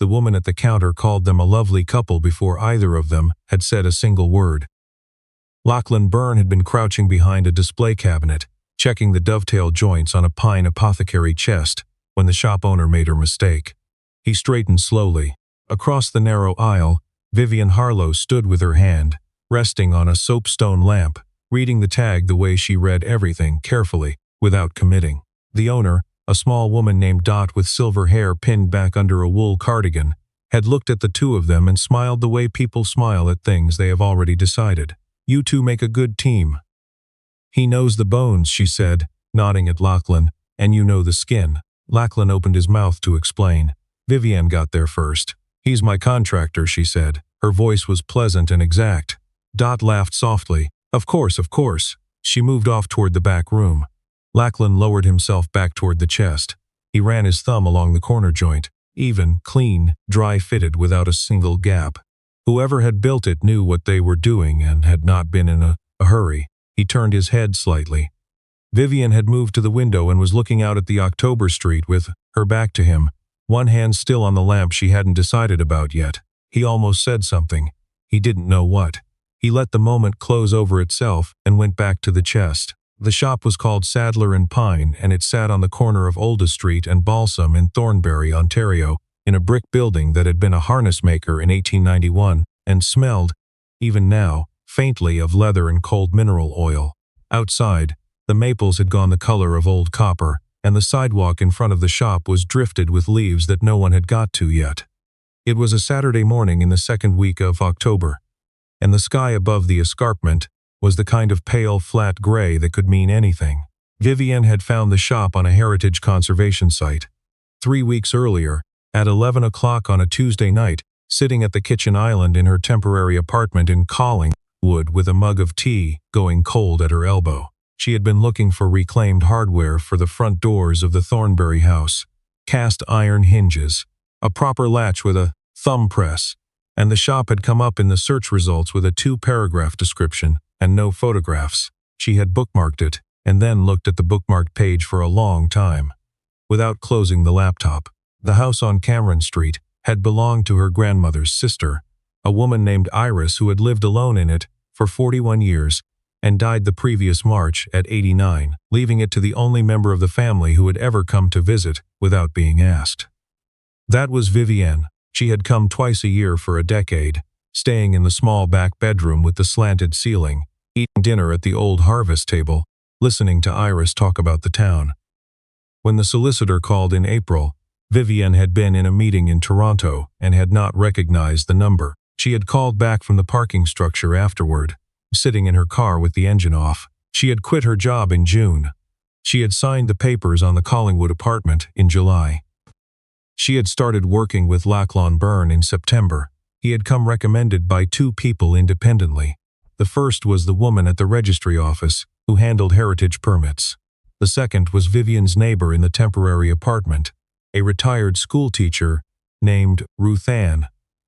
The woman at the counter called them a lovely couple before either of them had said a single word. Lachlan Byrne had been crouching behind a display cabinet, checking the dovetail joints on a pine apothecary chest, when the shop owner made her mistake. He straightened slowly. Across the narrow aisle, Vivian Harlow stood with her hand, resting on a soapstone lamp, reading the tag the way she read everything carefully, without committing. The owner, a small woman named Dot with silver hair pinned back under a wool cardigan, had looked at the two of them and smiled the way people smile at things they have already decided. "You two make a good team." "He knows the bones," she said, nodding at Lachlan, "and you know the skin." Lachlan opened his mouth to explain. Vivian got there first. "He's my contractor," she said. Her voice was pleasant and exact. Dot laughed softly. Of course. She moved off toward the back room. Lachlan lowered himself back toward the chest. He ran his thumb along the corner joint. Even, clean, dry-fitted without a single gap. Whoever had built it knew what they were doing and had not been in a hurry. He turned his head slightly. Vivian had moved to the window and was looking out at the October Street with her back to him, one hand still on the lamp she hadn't decided about yet. He almost said something. He didn't know what. He let the moment close over itself and went back to the chest. The shop was called Sadler and Pine, and it sat on the corner of Oldest Street and Balsam in Thornbury, Ontario, in a brick building that had been a harness maker in 1891 and smelled, even now, faintly of leather and cold mineral oil. Outside, the maples had gone the color of old copper, and the sidewalk in front of the shop was drifted with leaves that no one had got to yet. It was a Saturday morning in the second week of October, and the sky above the escarpment was the kind of pale, flat gray that could mean anything. Vivian had found the shop on a heritage conservation site. 3 weeks earlier, at 11 o'clock on a Tuesday night, sitting at the kitchen island in her temporary apartment in Collingwood with a mug of tea going cold at her elbow. She had been looking for reclaimed hardware for the front doors of the Thornbury house, cast iron hinges, a proper latch with a thumb press, and the shop had come up in the search results with a 2-paragraph description and no photographs. She had bookmarked it and then looked at the bookmarked page for a long time, without closing the laptop. The house on Cameron Street had belonged to her grandmother's sister, a woman named Iris who had lived alone in it for 41 years and died the previous March at 89, leaving it to the only member of the family who had ever come to visit without being asked. That was Vivienne. She had come twice a year for a decade, staying in the small back bedroom with the slanted ceiling, eating dinner at the old harvest table, listening to Iris talk about the town. When the solicitor called in April, Vivienne had been in a meeting in Toronto and had not recognized the number. She had called back from the parking structure afterward, sitting in her car with the engine off. She had quit her job in June. She had signed the papers on the Collingwood apartment in July. She had started working with Lachlan Byrne in September. He had come recommended by 2 people independently. The first was the woman at the registry office who handled heritage permits. The second was Vivian's neighbor in the temporary apartment, a retired schoolteacher named Ruth Ann,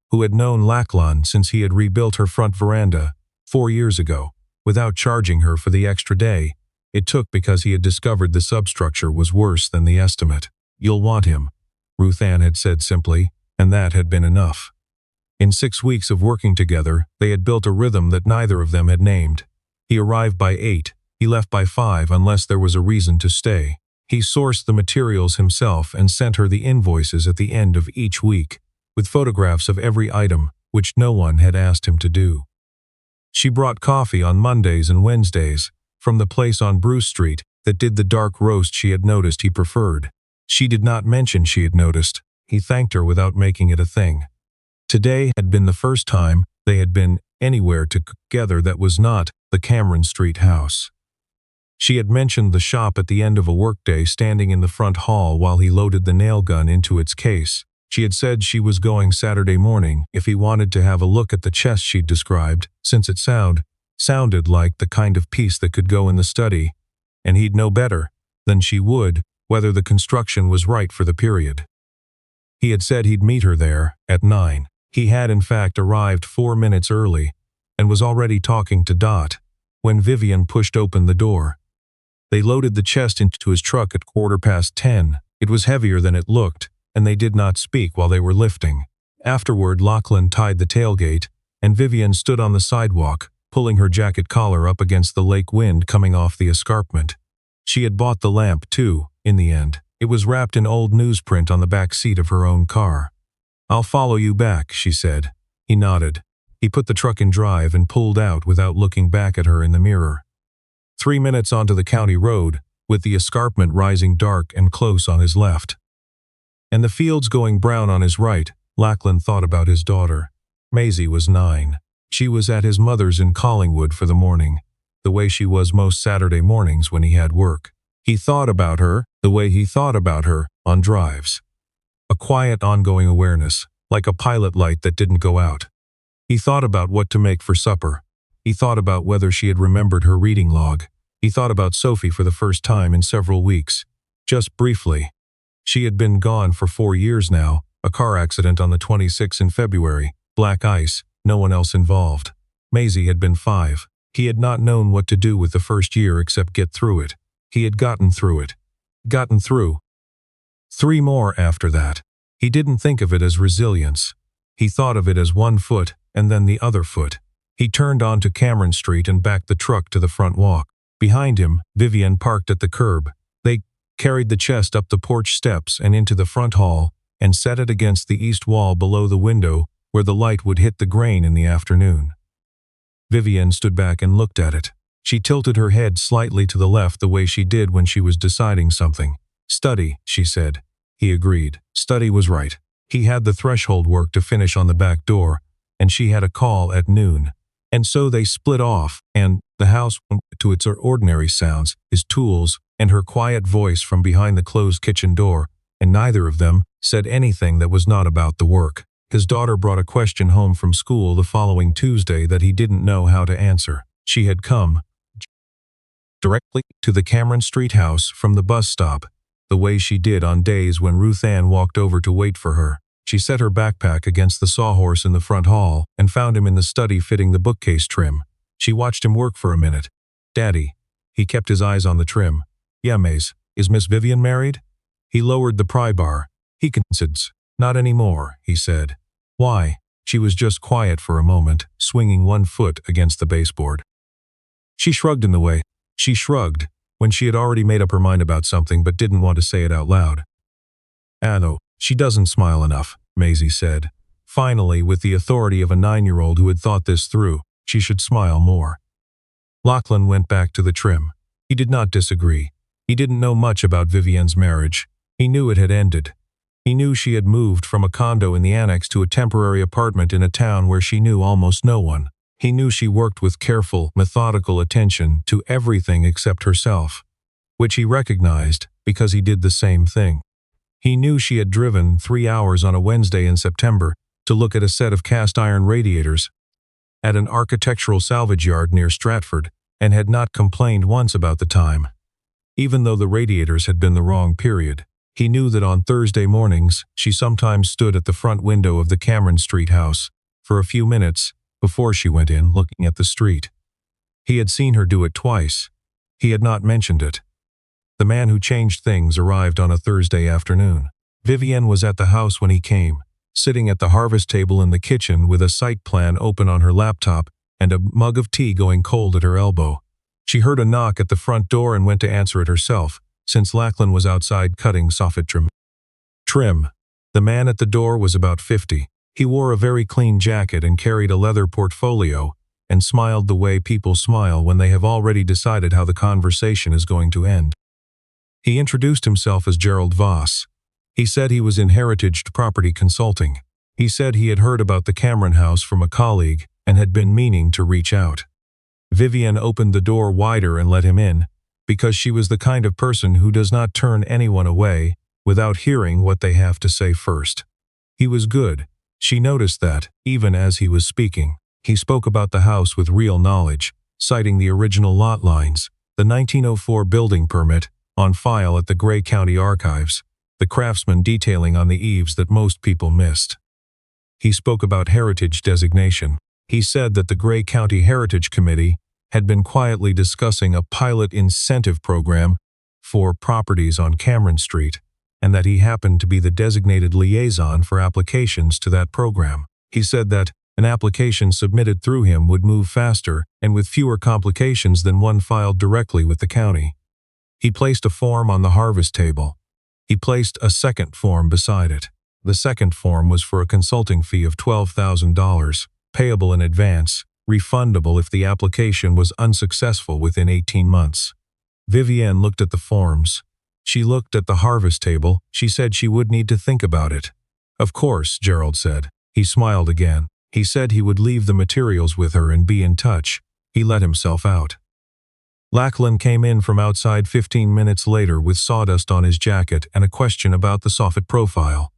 who had known Lachlan since he had rebuilt her front veranda 4 years ago, without charging her for the extra day it took because he had discovered the substructure was worse than the estimate. "You'll want him," Ruth Ann had said simply, and that had been enough. In 6 weeks of working together, they had built a rhythm that neither of them had named. He arrived by 8, he left by 5 unless there was a reason to stay. He sourced the materials himself and sent her the invoices at the end of each week, with photographs of every item, which no one had asked him to do. She brought coffee on Mondays and Wednesdays, from the place on Bruce Street that did the dark roast she had noticed he preferred. She did not mention she had noticed. He thanked her without making it a thing. Today had been the first time they had been anywhere together that was not the Cameron Street house. She had mentioned the shop at the end of a workday standing in the front hall while he loaded the nail gun into its case. She had said she was going Saturday morning if he wanted to have a look at the chest she'd described, since it sounded like the kind of piece that could go in the study, and he'd know better than she would whether the construction was right for the period. He had said he'd meet her there at 9. He had in fact arrived 4 minutes early and was already talking to Dot when Vivian pushed open the door. They loaded the chest into his truck at 10:15. It was heavier than it looked, and they did not speak while they were lifting. Afterward, Lachlan tied the tailgate, and Vivian stood on the sidewalk, pulling her jacket collar up against the lake wind coming off the escarpment. She had bought the lamp, too, in the end. It was wrapped in old newsprint on the back seat of her own car. "I'll follow you back," she said. He nodded. He put the truck in drive and pulled out without looking back at her in the mirror. 3 minutes onto the county road, with the escarpment rising dark and close on his left, and the fields going brown on his right, Lachlan thought about his daughter. Maisie was 9. She was at his mother's in Collingwood for the morning, the way she was most Saturday mornings when he had work. He thought about her the way he thought about her on drives. A quiet, ongoing awareness, like a pilot light that didn't go out. He thought about what to make for supper. He thought about whether she had remembered her reading log. He thought about Sophie for the first time in several weeks. Just briefly. She had been gone for 4 years now, a car accident on the 26th in February, black ice, no one else involved. Maisie had been 5. He had not known what to do with the first year except get through it. He had gotten through it. Gotten through. 3 more after that. He didn't think of it as resilience. He thought of it as one foot and then the other foot. He turned onto Cameron Street and backed the truck to the front walk. Behind him, Vivian parked at the curb. They carried the chest up the porch steps and into the front hall and set it against the east wall below the window where the light would hit the grain in the afternoon. Vivian stood back and looked at it. She tilted her head slightly to the left the way she did when she was deciding something. "Study," she said. He agreed. Study was right. He had the threshold work to finish on the back door, and she had a call at noon. And so they split off, and the house went to its ordinary sounds, his tools, and her quiet voice from behind the closed kitchen door, and neither of them said anything that was not about the work. His daughter brought a question home from school the following Tuesday that he didn't know how to answer. She had come directly to the Cameron Street house from the bus stop, the way she did on days when Ruth Ann walked over to wait for her. She set her backpack against the sawhorse in the front hall and found him in the study fitting the bookcase trim. She watched him work for a minute. "Daddy." He kept his eyes on the trim. "Yeah, Maze. Is Miss Vivian married?" He lowered the pry bar. He considered. "Not anymore," he said. "Why?" She was just quiet for a moment, swinging one foot against the baseboard. She shrugged in the way. She shrugged when she had already made up her mind about something but didn't want to say it out loud. "No, she doesn't smile enough," Maisie said. Finally, with the authority of a 9-year-old who had thought this through, she should smile more. Lachlan went back to the trim. He did not disagree. He didn't know much about Vivian's marriage. He knew it had ended. He knew she had moved from a condo in the annex to a temporary apartment in a town where she knew almost no one. He knew she worked with careful, methodical attention to everything except herself, which he recognized because he did the same thing. He knew she had driven 3 hours on a Wednesday in September to look at a set of cast-iron radiators at an architectural salvage yard near Stratford and had not complained once about the time. Even though the radiators had been the wrong period, he knew that on Thursday mornings she sometimes stood at the front window of the Cameron Street house for a few minutes before she went in looking at the street. He had seen her do it twice. He had not mentioned it. The man who changed things arrived on a Thursday afternoon. Vivian was at the house when he came, sitting at the harvest table in the kitchen with a site plan open on her laptop and a mug of tea going cold at her elbow. She heard a knock at the front door and went to answer it herself, since Lachlan was outside cutting soffit trim. The man at the door was about 50. He wore a very clean jacket and carried a leather portfolio and smiled the way people smile when they have already decided how the conversation is going to end. He introduced himself as Gerald Voss. He said he was in Heritage Property Consulting. He said he had heard about the Cameron house from a colleague and had been meaning to reach out. Vivian opened the door wider and let him in, because she was the kind of person who does not turn anyone away without hearing what they have to say first. He was good. She noticed that, even as he was speaking. He spoke about the house with real knowledge, citing the original lot lines, the 1904 building permit, on file at the Grey County Archives, the craftsman detailing on the eaves that most people missed. He spoke about heritage designation. He said that the Grey County Heritage Committee had been quietly discussing a pilot incentive program for properties on Cameron Street, and that he happened to be the designated liaison for applications to that program. He said that an application submitted through him would move faster and with fewer complications than one filed directly with the county. He placed a form on the harvest table. He placed a second form beside it. The second form was for a consulting fee of $12,000, payable in advance, refundable if the application was unsuccessful within 18 months. Vivienne looked at the forms. She looked at the harvest table. She said she would need to think about it. Of course, Gerald said. He smiled again. He said he would leave the materials with her and be in touch. He let himself out. Lachlan came in from outside 15 minutes later with sawdust on his jacket and a question about the soffit profile.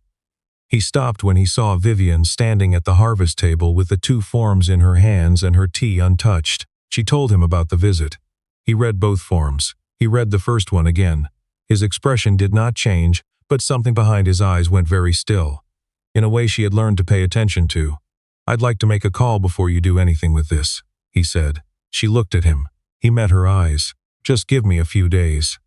He stopped when he saw Vivienne standing at the harvest table with the two forms in her hands and her tea untouched. She told him about the visit. He read both forms. He read the first one again. His expression did not change, but something behind his eyes went very still, in a way she had learned to pay attention to. "I'd like to make a call before you do anything with this," he said. She looked at him. He met her eyes. "Just give me a few days."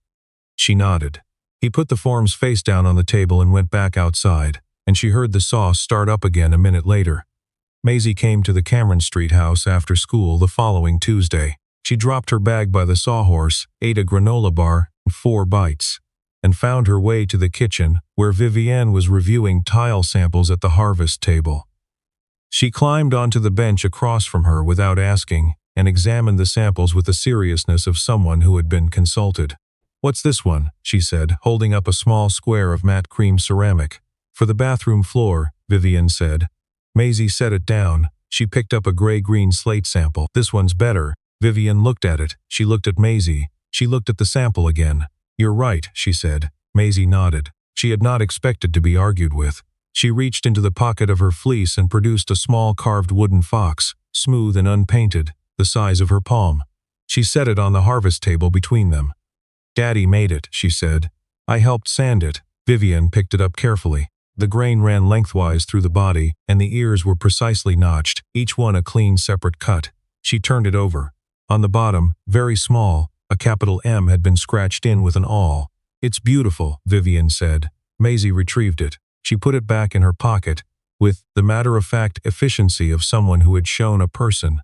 She nodded. He put the forms face down on the table and went back outside, and she heard the saw start up again a minute later. Maisie came to the Cameron Street house after school the following Tuesday. She dropped her bag by the sawhorse, ate a granola bar and 4 bites, and found her way to the kitchen where Vivienne was reviewing tile samples at the harvest table. She climbed onto the bench across from her without asking and examined the samples with the seriousness of someone who had been consulted. "What's this one?" she said, holding up a small square of matte cream ceramic. "For the bathroom floor," Vivienne said. Maisie set it down. She picked up a gray-green slate sample. "This one's better." Vivienne looked at it. She looked at Maisie. She looked at the sample again. "You're right," she said. Maisie nodded. She had not expected to be argued with. She reached into the pocket of her fleece and produced a small carved wooden fox, smooth and unpainted, the size of her palm. She set it on the harvest table between them. "Daddy made it," she said. "I helped sand it." Vivienne picked it up carefully. The grain ran lengthwise through the body, and the ears were precisely notched, each one a clean separate cut. She turned it over. On the bottom, very small, a capital M had been scratched in with an awl. "It's beautiful," Vivienne said. Maisie retrieved it. She put it back in her pocket, with the matter-of-fact efficiency of someone who had shown a person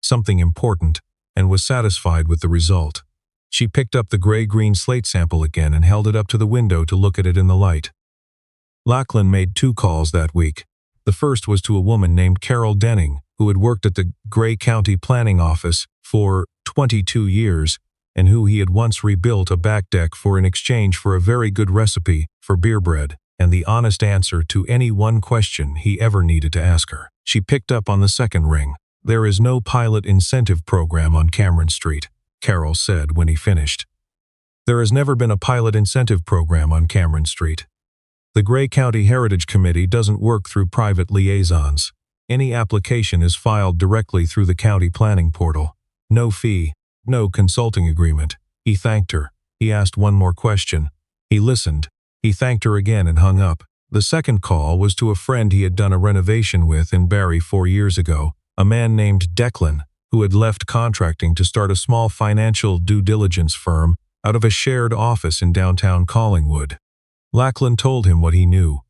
something important and was satisfied with the result. She picked up the gray-green slate sample again and held it up to the window to look at it in the light. Lachlan made 2 calls that week. The first was to a woman named Carol Denning, who had worked at the Gray County Planning Office for 22 years and who he had once rebuilt a back deck for in exchange for a very good recipe for beer bread and the honest answer to any one question he ever needed to ask her. She picked up on the second ring. "There is no pilot incentive program on Cameron Street," Carol said when he finished. "There has never been a pilot incentive program on Cameron Street. The Gray County Heritage Committee doesn't work through private liaisons. Any application is filed directly through the county planning portal. No fee, no consulting agreement." He thanked her. He asked one more question. He listened. He thanked her again and hung up. The second call was to a friend he had done a renovation with in Barrie 4 years ago, a man named Declan, who had left contracting to start a small financial due diligence firm out of a shared office in downtown Collingwood. Lachlan told him what he knew.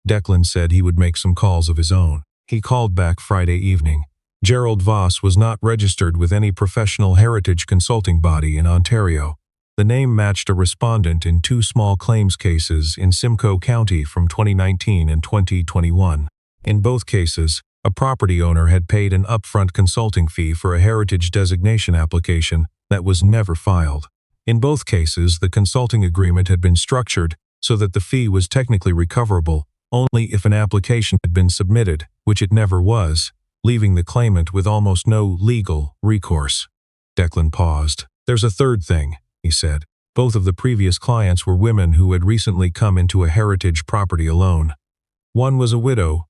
Declan said he would make some calls of his own. He called back Friday evening. Gerald Voss was not registered with any professional heritage consulting body in Ontario. The name matched a respondent in 2 small claims cases in Simcoe County from 2019 and 2021. In both cases, a property owner had paid an upfront consulting fee for a heritage designation application that was never filed. In both cases, the consulting agreement had been structured so that the fee was technically recoverable only if an application had been submitted, which it never was, leaving the claimant with almost no legal recourse. Declan paused. "There's a third thing," he said. Both of the previous clients were women who had recently come into a heritage property alone. One was a widow.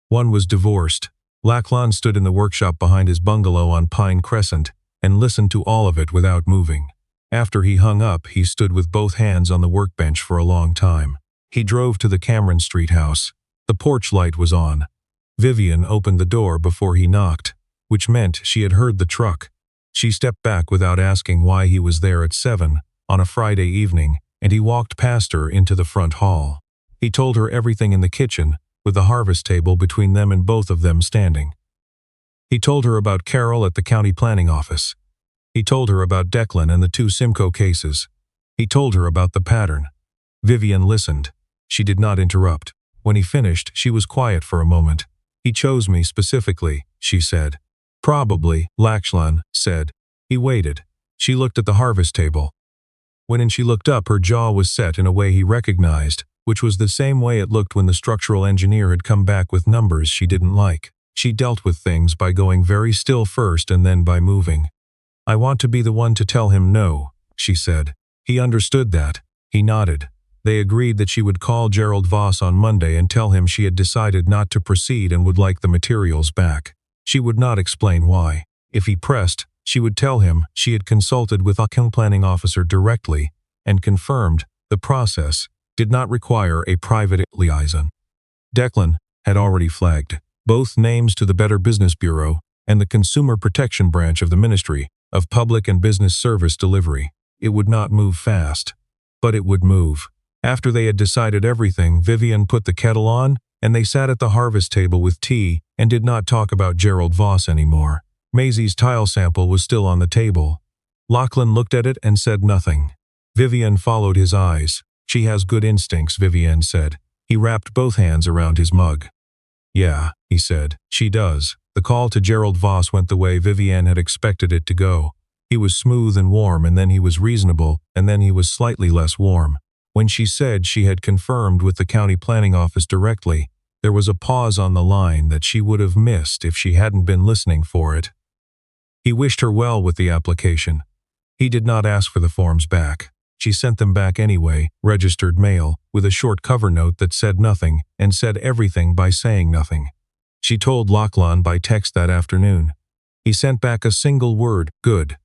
One was divorced. Lachlan stood in the workshop behind his bungalow on Pine Crescent and listened to all of it without moving. After he hung up, he stood with both hands on the workbench for a long time. He drove to the Cameron Street house. The porch light was on. Vivienne opened the door before he knocked, which meant she had heard the truck. She stepped back without asking why he was there at 7 on a Friday evening and he walked past her into the front hall. He told her everything in the kitchen, with the harvest table between them and both of them standing. He told her about Carol at the county planning office. He told her about Declan and the 2 Simcoe cases. He told her about the pattern. Vivian listened. She did not interrupt. When he finished, she was quiet for a moment. "He chose me specifically," she said. "Probably," Lakshlan said. He waited. She looked at the harvest table. When she looked up, her jaw was set in a way he recognized, which was the same way it looked when the structural engineer had come back with numbers she didn't like. She dealt with things by going very still first and then by moving. "I want to be the one to tell him no," she said. He understood that. He nodded. They agreed that she would call Gerald Voss on Monday and tell him she had decided not to proceed and would like the materials back. She would not explain why. If he pressed, she would tell him she had consulted with a planning officer directly and confirmed the process did not require a private liaison. Declan had already flagged both names to the Better Business Bureau and the Consumer Protection Branch of the Ministry of Public and Business Service Delivery. It would not move fast, but it would move. After they had decided everything, Vivian put the kettle on, and they sat at the harvest table with tea and did not talk about Gerald Voss anymore. Maisie's tile sample was still on the table. Lachlan looked at it and said nothing. Vivian followed his eyes. "She has good instincts," Vivian said. He wrapped both hands around his mug. "Yeah," he said, "she does." The call to Gerald Voss went the way Vivian had expected it to go. He was smooth and warm, and then he was reasonable, and then he was slightly less warm. When she said she had confirmed with the county planning office directly, there was a pause on the line that she would have missed if she hadn't been listening for it. He wished her well with the application. He did not ask for the forms back. She sent them back anyway, registered mail, with a short cover note that said nothing and said everything by saying nothing. She told Lachlan by text that afternoon. He sent back a single word, "Good."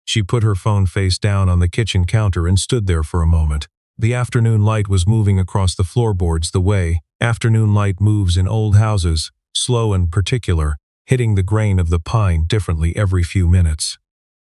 She put her phone face down on the kitchen counter and stood there for a moment. The afternoon light was moving across the floorboards the way afternoon light moves in old houses, slow and particular, hitting the grain of the pine differently every few minutes.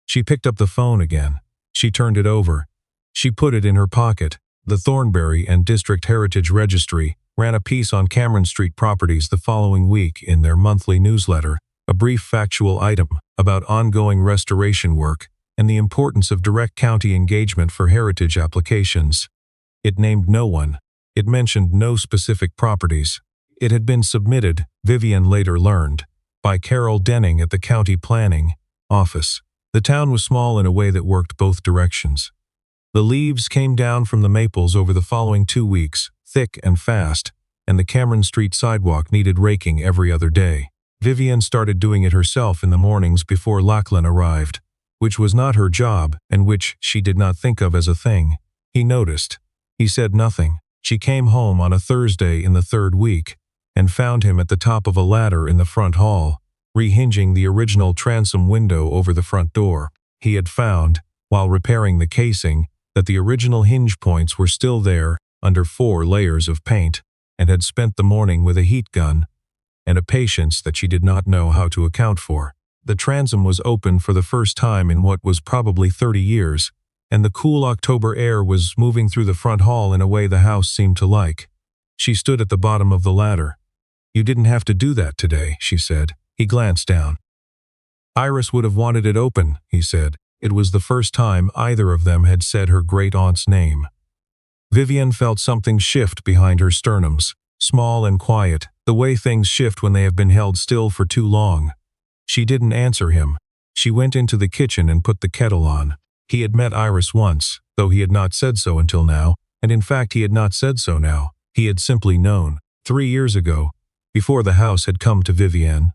She picked up the phone again. She turned it over. She put it in her pocket. The Thornbury and District Heritage Registry ran a piece on Cameron Street properties the following week in their monthly newsletter, a brief factual item about ongoing restoration work and the importance of direct county engagement for heritage applications. It named no one. It mentioned no specific properties. It had been submitted, Vivian later learned, by Carol Denning at the county planning office. The town was small in a way that worked both directions. The leaves came down from the maples over the following 2 weeks, thick and fast, and the Cameron Street sidewalk needed raking every other day. Vivian started doing it herself in the mornings before Lachlan arrived, which was not her job and which she did not think of as a thing. He noticed. He said nothing. She came home on a Thursday in the 3rd week and found him at the top of a ladder in the front hall, rehinging the original transom window over the front door. He had found, while repairing the casing, that the original hinge points were still there under 4 layers of paint, and had spent the morning with a heat gun and a patience that she did not know how to account for. The transom was open for the first time in what was probably 30 years, and the cool October air was moving through the front hall in a way the house seemed to like. She stood at the bottom of the ladder. "You didn't have to do that today," she said. He glanced down. "Iris would have wanted it open," he said. It was the first time either of them had said her great-aunt's name. Vivian felt something shift behind her sternums, small and quiet, the way things shift when they have been held still for too long. She didn't answer him. She went into the kitchen and put the kettle on. He had met Iris once, though he had not said so until now, and in fact he had not said so now. He had simply known. 3 years ago, before the house had come to Vivian,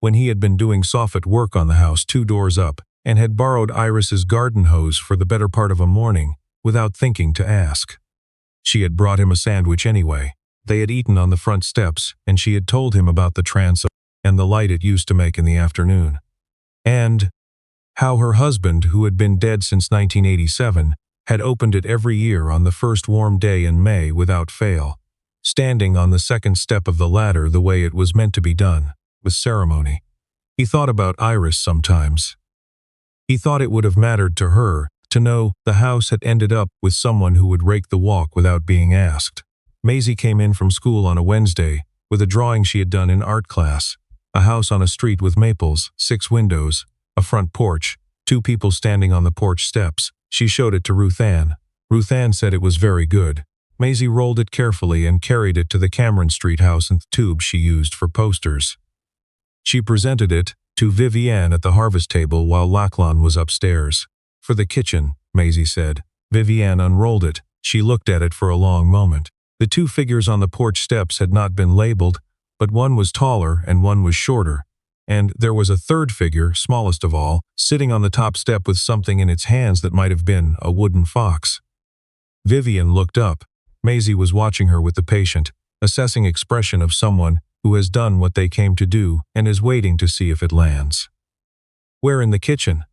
when he had been doing soffit work on the house 2 doors up, and had borrowed Iris's garden hose for the better part of a morning, without thinking to ask. She had brought him a sandwich anyway. They had eaten on the front steps, and she had told him about the transom and the light it used to make in the afternoon. And how her husband, who had been dead since 1987, had opened it every year on the first warm day in May without fail, standing on the 2nd step of the ladder the way it was meant to be done, with ceremony. He thought about Iris sometimes. He thought it would have mattered to her To know the house had ended up with someone who would rake the walk without being asked. Maisie came in from school on a Wednesday with a drawing she had done in art class. A house on a street with maples, 6 windows, a front porch, 2 people standing on the porch steps. She showed it to Ruth Ann. Ruth Ann said it was very good. Maisie rolled it carefully and carried it to the Cameron Street house in the tube she used for posters. She presented it to Vivienne at the harvest table while Lachlan was upstairs. For the kitchen, Maisie said. Vivienne unrolled it. She looked at it for a long moment. The 2 figures on the porch steps had not been labeled, but one was taller and one was shorter. And there was a third figure, smallest of all, sitting on the top step with something in its hands that might have been a wooden fox. Vivienne looked up. Maisie was watching her with the patient, assessing expression of someone who has done what they came to do and is waiting to see if it lands. "Where in the kitchen?"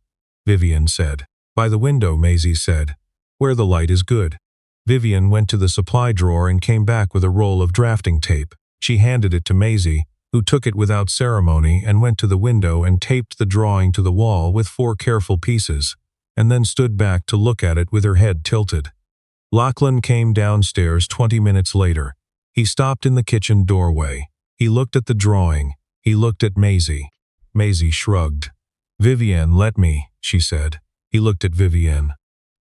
Vivienne said. "By the window," Maisie said. "Where the light is good." Vivienne went to the supply drawer and came back with a roll of drafting tape. She handed it to Maisie, who took it without ceremony and went to the window and taped the drawing to the wall with 4 careful pieces, and then stood back to look at it with her head tilted. Lachlan came downstairs 20 minutes later. He stopped in the kitchen doorway. He looked at the drawing. He looked at Maisie. Maisie shrugged. "Vivienne, let me," she said. He looked at Vivienne.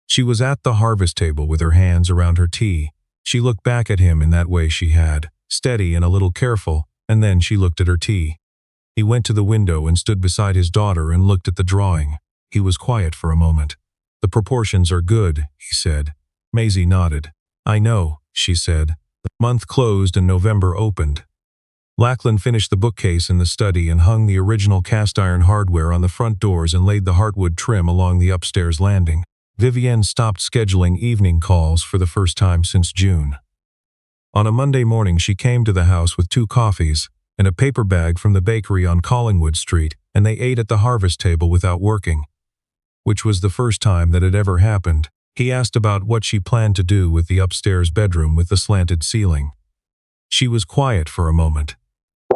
She was at the harvest table with her hands around her tea. She looked back at him in that way she had, steady and a little careful, and then she looked at her tea. He went to the window and stood beside his daughter and looked at the drawing. He was quiet for a moment. "The proportions are good," he said. Maisie nodded. "I know," she said. The month closed and November opened. Lachlan finished the bookcase in the study and hung the original cast-iron hardware on the front doors and laid the heartwood trim along the upstairs landing. Vivienne stopped scheduling evening calls for the first time since June. On a Monday morning she came to the house with 2 coffees and a paper bag from the bakery on Collingwood Street, and they ate at the harvest table without working, which was the first time that had ever happened. He asked about what she planned to do with the upstairs bedroom with the slanted ceiling. She was quiet for a moment.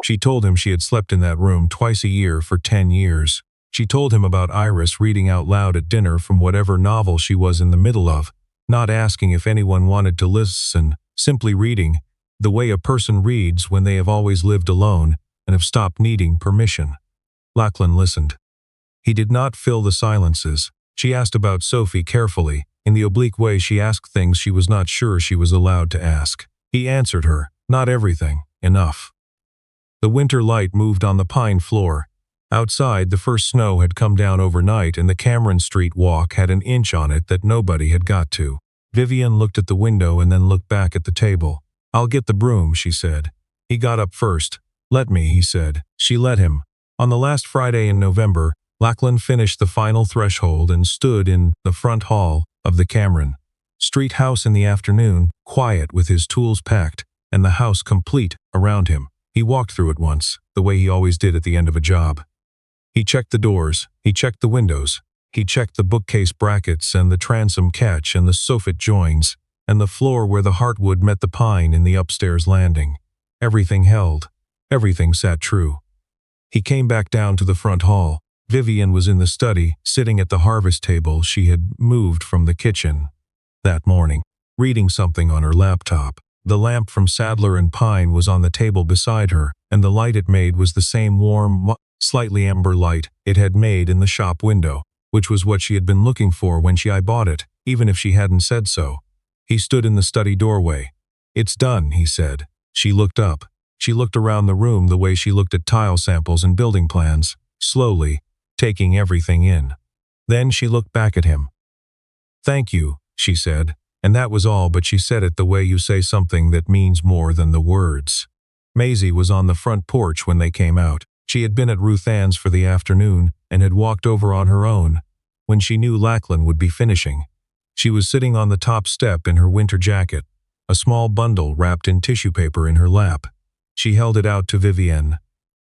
She told him she had slept in that room twice a year for 10 years. She told him about Iris reading out loud at dinner from whatever novel she was in the middle of, not asking if anyone wanted to listen, simply reading, the way a person reads when they have always lived alone and have stopped needing permission. Lachlan listened. He did not fill the silences. She asked about Sophie carefully, in the oblique way she asked things she was not sure she was allowed to ask. He answered her, not everything, enough. The winter light moved on the pine floor. Outside, the first snow had come down overnight and the Cameron Street walk had an inch on it that nobody had got to. Vivienne looked at the window and then looked back at the table. "I'll get the broom," she said. He got up first. "Let me," he said. She let him. On the last Friday in November, Lachlan finished the final threshold and stood in the front hall of the Cameron Street house in the afternoon, quiet with his tools packed, and the house complete around him. He walked through it once, the way he always did at the end of a job. He checked the doors, he checked the windows, he checked the bookcase brackets and the transom catch and the soffit joins, and the floor where the heartwood met the pine in the upstairs landing. Everything held. Everything sat true. He came back down to the front hall. Vivienne was in the study, sitting at the harvest table she had moved from the kitchen that morning, reading something on her laptop. The lamp from Sadler and Pine was on the table beside her, and the light it made was the same warm, slightly amber light it had made in the shop window, which was what she had been looking for when she bought it, even if she hadn't said so. He stood in the study doorway. "It's done," he said. She looked up. She looked around the room the way she looked at tile samples and building plans, slowly, taking everything in. Then she looked back at him. "Thank you," she said, and that was all, but she said it the way you say something that means more than the words. Maisie was on the front porch when they came out. She had been at Ruth Ann's for the afternoon and had walked over on her own when she knew Lachlan would be finishing. She was sitting on the top step in her winter jacket, a small bundle wrapped in tissue paper in her lap. She held it out to Vivienne.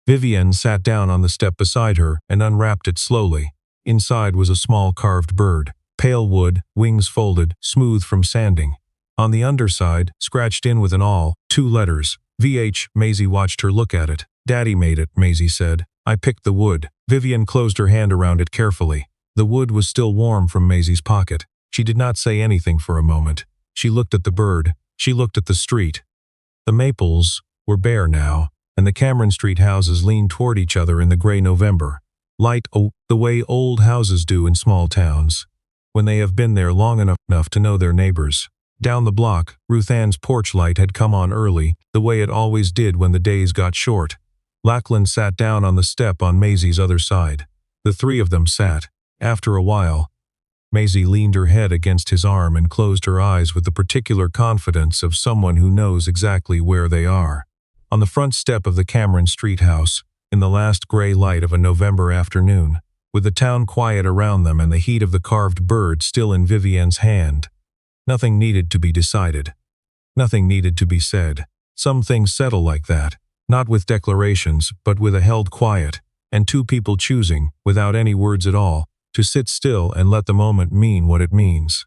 Vivienne sat down on the step beside her and unwrapped it slowly. Inside was a small carved bird, pale wood, wings folded, smooth from sanding. On the underside, scratched in with an awl, 2 letters, VH. Maisie watched her look at it. "Daddy made it," Maisie said. "I picked the wood." Vivienne closed her hand around it carefully. The wood was still warm from Maisie's pocket. She did not say anything for a moment. She looked at the bird. She looked at the street. The maples were bare now, and the Cameron Street houses leaned toward each other in the gray November light, the way old houses do in small towns, when they have been there long enough to know their neighbors. Down the block, Ruth Ann's porch light had come on early, the way it always did when the days got short. Lachlan sat down on the step on Maisie's other side. The three of them sat. After a while, Maisie leaned her head against his arm and closed her eyes with the particular confidence of someone who knows exactly where they are. On the front step of the Cameron Street house, in the last gray light of a November afternoon, with the town quiet around them and the heat of the carved bird still in Vivienne's hand, nothing needed to be decided. Nothing needed to be said. Some things settle like that, not with declarations, but with a held quiet, and two people choosing, without any words at all, to sit still and let the moment mean what it means.